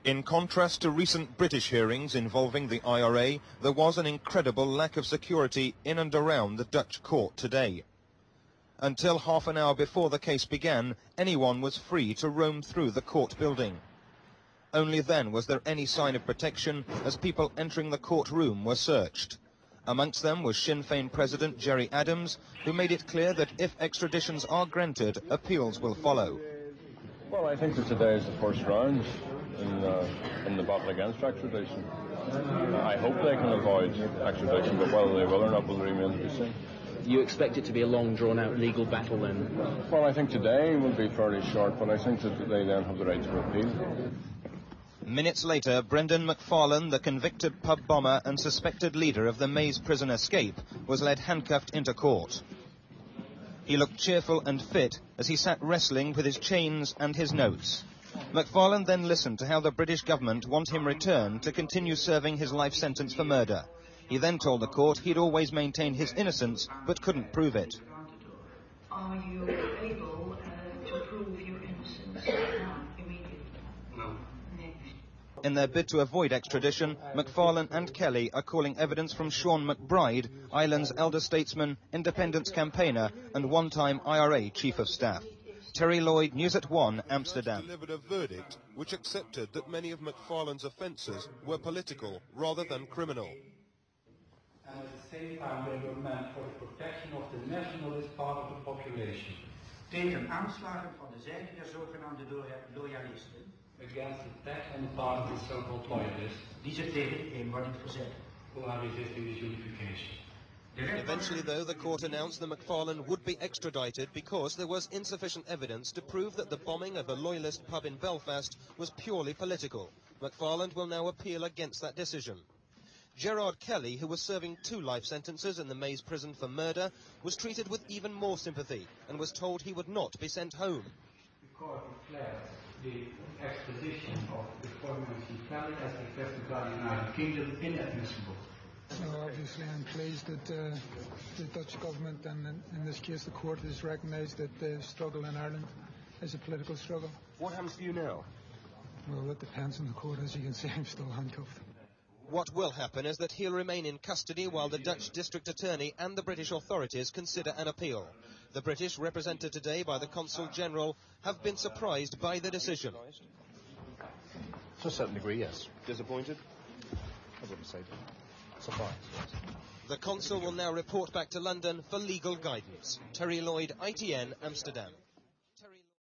In contrast to recent British hearings involving the IRA, there was an incredible lack of security in and around the Dutch court today. Until half an hour before the case began, anyone was free to roam through the court building. Only then was there any sign of protection, as people entering the courtroom were searched. Amongst them was Sinn Féin President Gerry, who made it clear that if extraditions are granted, appeals will follow. Well, I think that today is the first round in the battle against extradition. I hope they can avoid extradition, but whether they will or not will remain to be seen. You expect it to be a long, drawn-out legal battle then? Well, I think today will be fairly short, but I think that they then have the right to appeal. Minutes later, Brendan McFarlane, the convicted pub bomber and suspected leader of the Maze prison escape, was led handcuffed into court. He looked cheerful and fit as he sat wrestling with his chains and his notes. McFarlane then listened to how the British government want him returned to continue serving his life sentence for murder. He then told the court he'd always maintained his innocence, but couldn't prove it. Are you able to prove your innocence now, immediately? No. In their bid to avoid extradition, McFarlane and Kelly are calling evidence from Sean McBride, Ireland's elder statesman, independence campaigner and one-time IRA chief of staff. Terry Lloyd, News at 1, Amsterdam. Delivered a verdict which accepted that many of McFarlane's offences were political rather than criminal. And at the same time they were meant for the protection of the nationalist part of the population. Tegen aanslagen van de zijde der zogenaamde loyalisten. Against attack on the part of the so-called loyalists. Die zich tegen de eenwording verzetten. Who are resisting this unification. Eventually, though, the court announced that McFarlane would be extradited because there was insufficient evidence to prove that the bombing of a loyalist pub in Belfast was purely political. McFarlane will now appeal against that decision. Gerard Kelly, who was serving 2 life sentences in the Maze prison for murder, was treated with even more sympathy and was told he would not be sent home. The court declared the extradition of the former Kelly as requested by the United Kingdom inadmissible. So obviously I'm pleased that the Dutch government and in this case the court has recognised that the struggle in Ireland is a political struggle. What happens to you now? Well, that depends on the court. As you can see, I'm still handcuffed. What will happen is that he'll remain in custody while the Dutch district attorney and the British authorities consider an appeal. The British, represented today by the Consul General, have been surprised by the decision. To a certain degree, yes. Disappointed? I wouldn't say that. Surprised, yes. The Consul will now report back to London for legal guidance. Terry Lloyd, ITN, Amsterdam.